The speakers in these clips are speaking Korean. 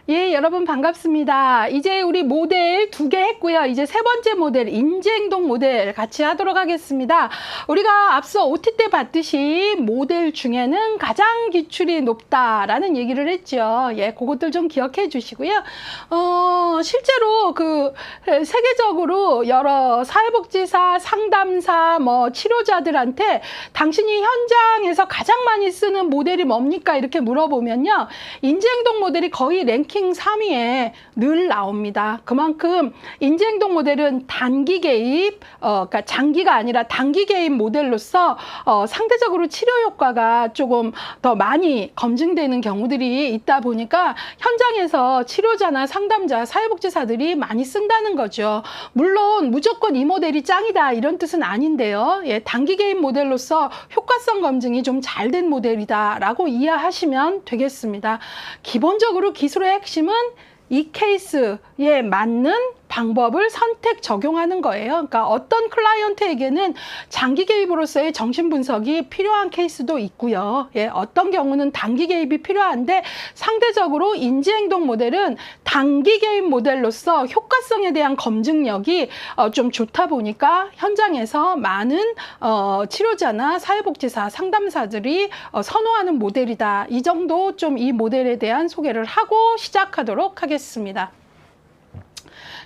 예, 여러분 반갑습니다. 이제 우리 모델 2개 했고요. 이제 세 번째 모델, 인지행동 모델 같이 하도록 하겠습니다. 우리가 앞서 OT 때 봤듯이 모델 중에는 가장 기출이 높다라는 얘기를 했죠. 예, 그것들 좀 기억해 주시고요. 실제로 세계적으로 여러 사회복지사, 상담사, 치료자들한테 당신이 현장에서 가장 많이 쓰는 모델이 뭡니까? 이렇게 물어보면요. 인지행동 모델이 거의 랭킹 3위에 늘 나옵니다. 그만큼 인지행동 모델은 단기 개입, 그러니까 장기가 아니라 단기 개입 모델로서 상대적으로 치료 효과가 조금 더 많이 검증되는 경우들이 있다 보니까 현장에서 치료자나 상담자, 사회복지사들이 많이 쓴다는 거죠. 물론 무조건 이 모델이 짱이다 이런 뜻은 아닌데요. 예, 단기 개입 모델로서 효과성 검증이 좀 잘 된 모델이다라고 이해하시면 되겠습니다. 기본적으로 기술의 핵심은 이 케이스에 맞는 방법을 선택 적용하는 거예요. 그러니까 어떤 클라이언트에게는 장기 개입으로서의 정신 분석이 필요한 케이스도 있고요. 예, 어떤 경우는 단기 개입이 필요한데 상대적으로 인지행동 모델은 단기 개입 모델로서 효과성에 대한 검증력이 좀 좋다 보니까 현장에서 많은 치료자나 사회복지사, 상담사들이 선호하는 모델이다. 이 정도 좀 이 모델에 대한 소개를 하고 시작하도록 하겠습니다.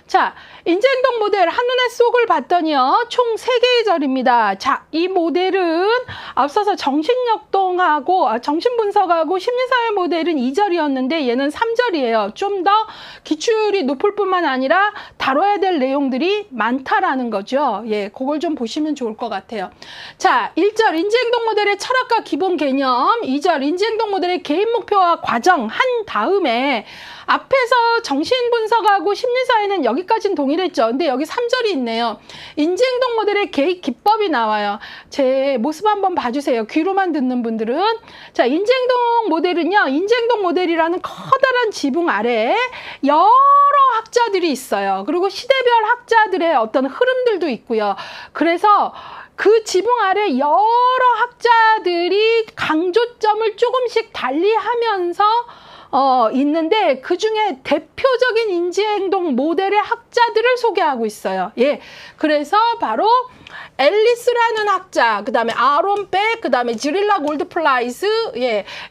자, 인지행동 모델 한눈에 쏙을 봤더니요. 총 3개의 절입니다. 자, 이 모델은 앞서서 정신역동하고 정신분석하고 심리사회 모델은 2절이었는데 얘는 3절이에요. 좀 더 기출이 높을 뿐만 아니라 다뤄야 될 내용들이 많다라는 거죠. 예, 그걸 좀 보시면 좋을 것 같아요. 자, 1절 인지행동 모델의 철학과 기본 개념, 2절 인지행동 모델의 개인 목표와 과정 한 다음에 앞에서 정신분석하고 심리사회는 여기까지는 동일했죠. 근데 여기 3절이 있네요. 인지행동 모델의 개입 기법이 나와요. 제 모습 한번 봐주세요. 귀로만 듣는 분들은. 자, 인지행동 모델은요. 인지행동 모델이라는 커다란 지붕 아래에 여러 학자들이 있어요. 그리고 시대별 학자들의 어떤 흐름들도 있고요. 그래서 그 지붕 아래 여러 학자들이 강조점을 조금씩 달리하면서 있는데 그 중에 대표적인 인지행동 모델의 학자들을 소개하고 있어요. 예, 그래서 바로 앨리스라는 학자, 그 다음에 아론 백, 그 다음에 지릴라 골드플라이스,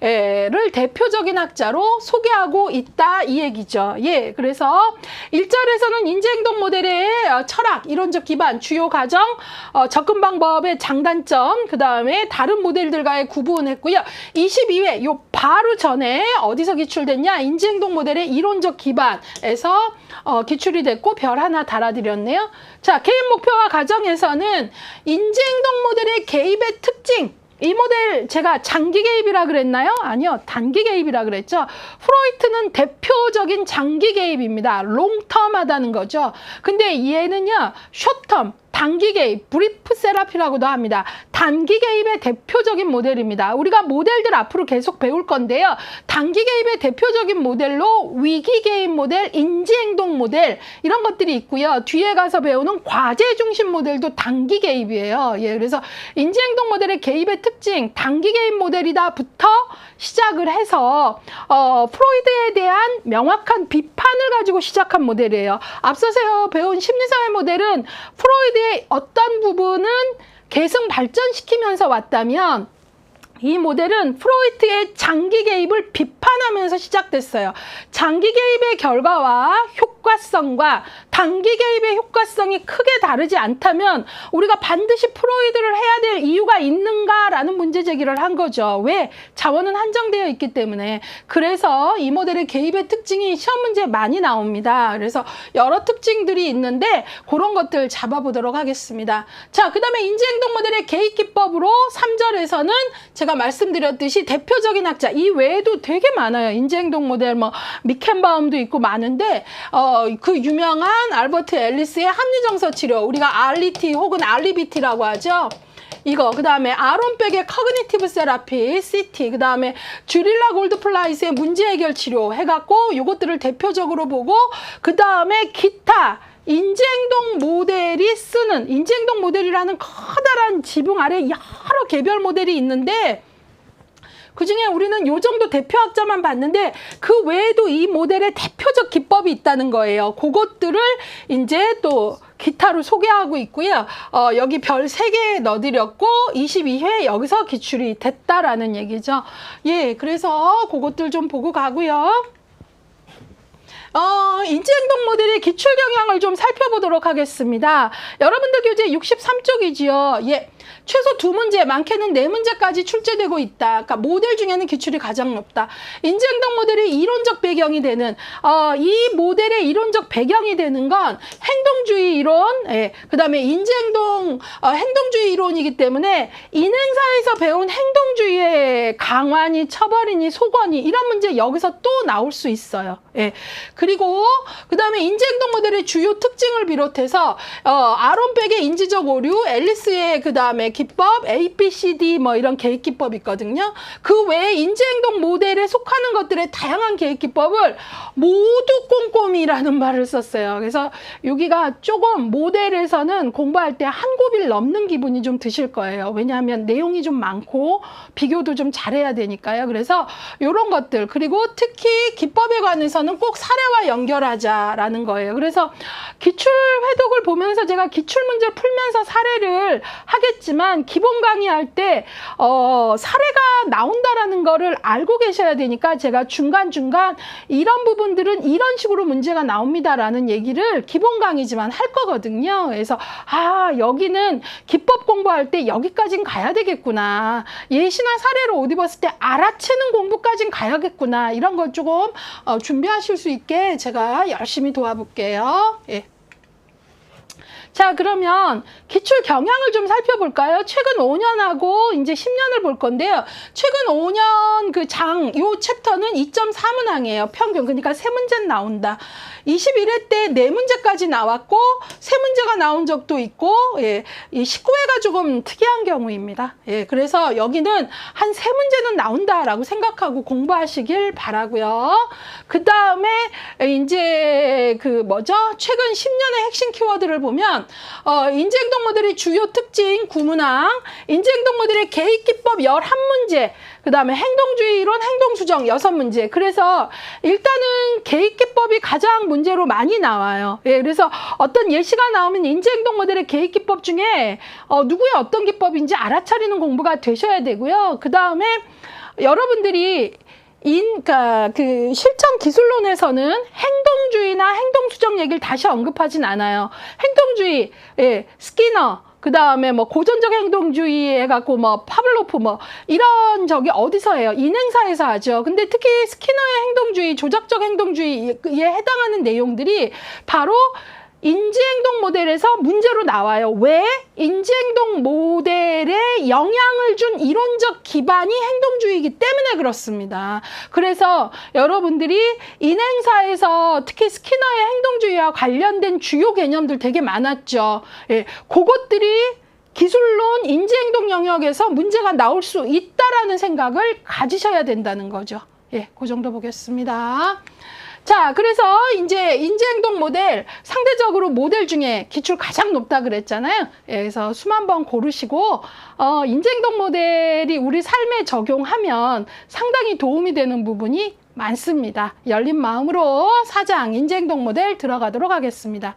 를 대표적인 학자로 소개하고 있다 이 얘기죠. 예, 그래서 1절에서는 인지행동 모델의 철학, 이론적 기반, 주요 과정, 접근 방법의 장단점, 그 다음에 다른 모델들과의 구분했고요. 22회 요 바로 전에 어디서 기출됐냐? 인지행동 모델의 이론적 기반에서 기출이 됐고 별 하나 달아드렸네요. 자, 개인 목표와 과정에서는 인지행동 모델의 개입의 특징, 이 모델 제가 장기 개입이라 그랬나요? 아니요, 단기 개입이라 그랬죠. 프로이트는 대표적인 장기 개입입니다. 롱텀 하다는 거죠. 근데 얘는요, 숏텀, 단기 개입, 브리프 세라피라고도 합니다. 단기 개입의 대표적인 모델입니다. 우리가 모델들 앞으로 계속 배울 건데요. 단기 개입의 대표적인 모델로 위기 개입 모델, 인지행동 모델 이런 것들이 있고요. 뒤에 가서 배우는 과제 중심 모델도 단기 개입이에요. 예, 그래서 인지행동 모델의 개입의 특징, 단기 개입 모델이다부터 시작을 해서 프로이드에 대한 명확한 비판을 가지고 시작한 모델이에요. 앞서서 배운 심리사회 모델은 프로이드의 어떤 부분은 계승 발전시키면서 왔다면 이 모델은 프로이트의 장기 개입을 비판하면서 시작됐어요. 장기 개입의 결과와 효과성과 단기 개입의 효과성이 크게 다르지 않다면 우리가 반드시 프로이드를 해야 될 이유가 있는가라는 문제 제기를 한 거죠. 왜? 자원은 한정되어 있기 때문에. 그래서 이 모델의 개입의 특징이 시험 문제에 많이 나옵니다. 그래서 여러 특징들이 있는데 그런 것들 잡아보도록 하겠습니다. 자, 그 다음에 인지행동 모델의 개입 기법으로 3절에서는 제가 말씀드렸듯이 대표적인 학자, 이 외에도 되게 많아요. 인지행동 모델, 미켄바움도 있고 많은데 그 유명한 알버트 앨리스의 합리정서 치료, 우리가 RET 혹은 REBT라고 하죠. 이거, 그 다음에 아론 백의 커그니티브 세라피, CT, 그 다음에 주릴라 골드플라이스의 문제 해결 치료 해갖고 요것들을 대표적으로 보고, 그 다음에 기타 인지행동 모델이 쓰는, 인지행동 모델이라는 커다란 지붕 아래 여러 개별 모델이 있는데 그중에 우리는 요 정도 대표학자만 봤는데 그 외에도 이 모델의 대표적 기법이 있다는 거예요. 그것들을 이제 또 기타로 소개하고 있고요. 여기 별 3개 넣어드렸고 22회 여기서 기출이 됐다라는 얘기죠. 예, 그래서 그것들 좀 보고 가고요. 인지행동 모델의 기출 경향을 좀 살펴보도록 하겠습니다. 여러분들 교재 63쪽이지요. 예. 최소 2문제, 많게는 4문제까지 출제되고 있다. 그러니까 모델 중에는 기출이 가장 높다. 인지행동 모델이 이론적 배경이 되는, 이 모델의 이론적 배경이 되는 건 행동주의 이론, 예, 그 다음에 인지행동, 행동주의 이론이기 때문에 인행사에서 배운 행동주의의 강화니, 처벌이니, 속언이 이런 문제 여기서 또 나올 수 있어요. 예. 그리고 그 다음에 인지행동 모델의 주요 특징을 비롯해서 아론백의 인지적 오류, 앨리스의 그 다음에 기법, A, B, C, D 뭐 이런 계획 기법이 있거든요. 그 외에 인지행동 모델에 속하는 것들의 다양한 계획 기법을 모두 꼼꼼히라는 말을 썼어요. 그래서 여기가 조금 모델에서는 공부할 때 한 고비를 넘는 기분이 좀 드실 거예요. 왜냐하면 내용이 좀 많고 비교도 좀 잘해야 되니까요. 그래서 이런 것들, 그리고 특히 기법에 관해서는 꼭 사례와 연결하자라는 거예요. 그래서 기출 회독을 보면서 제가 기출 문제 풀면서 사례를 하겠지만 기본 강의할 때 사례가 나온다라는 거를 알고 계셔야 되니까 제가 중간중간 이런 부분들은 이런 식으로 문제가 나옵니다라는 얘기를 기본 강의지만 할 거거든요. 그래서 여기는 기법 공부할 때 여기까진 가야 되겠구나. 예시나 사례로 옷 입었을 때 알아채는 공부까진 가야겠구나. 이런 걸 조금 준비하실 수 있게 제가 열심히 도와볼게요. 예. 자, 그러면 기출 경향을 좀 살펴볼까요? 최근 5년하고 이제 10년을 볼 건데요. 최근 5년 그 요 챕터는 2.4문항이에요. 평균. 그러니까 3문제는 나온다. 21회 때 4문제까지 나왔고 3문제가 나온 적도 있고, 예, 이 19회가 조금 특이한 경우입니다. 예, 그래서 여기는 한 3문제는 나온다라고 생각하고 공부하시길 바라고요. 그 다음에 이제 최근 10년의 핵심 키워드를 보면 인지행동 모델의 주요 특징 9문항, 인지행동 모델의 계획 기법 11문제, 그 다음에 행동주의 이론, 행동수정 6문제. 그래서 일단은 계획 기법이 가장 문제로 많이 나와요. 예, 그래서 어떤 예시가 나오면 인지행동 모델의 계획 기법 중에 누구의 어떤 기법인지 알아차리는 공부가 되셔야 되고요. 그 다음에 여러분들이 그 실천 기술론에서는 행동주의나 행동수정 얘기를 다시 언급하진 않아요. 행동주의, 예, 스키너, 그 다음에 뭐 고전적 행동주의 해갖고 뭐 파블로프 뭐 이런 적이 어디서 해요? 인행사에서 하죠. 근데 특히 스키너의 행동주의, 조작적 행동주의에 해당하는 내용들이 바로 인지행동 모델에서 문제로 나와요. 왜? 인지행동 모델에 영향을 준 이론적 기반이 행동주의이기 때문에 그렇습니다. 그래서 여러분들이 인행사에서 특히 스키너의 행동주의와 관련된 주요 개념들 되게 많았죠. 예, 그것들이 기술론 인지행동 영역에서 문제가 나올 수 있다라는 생각을 가지셔야 된다는 거죠. 예, 그 정도 보겠습니다. 자, 그래서 이제 인지행동 모델, 상대적으로 모델 중에 기출 가장 높다 그랬잖아요. 예, 그래서 수만 번 고르시고 인지행동 모델이 우리 삶에 적용하면 상당히 도움이 되는 부분이 많습니다. 열린 마음으로 4장 인지행동 모델 들어가도록 하겠습니다.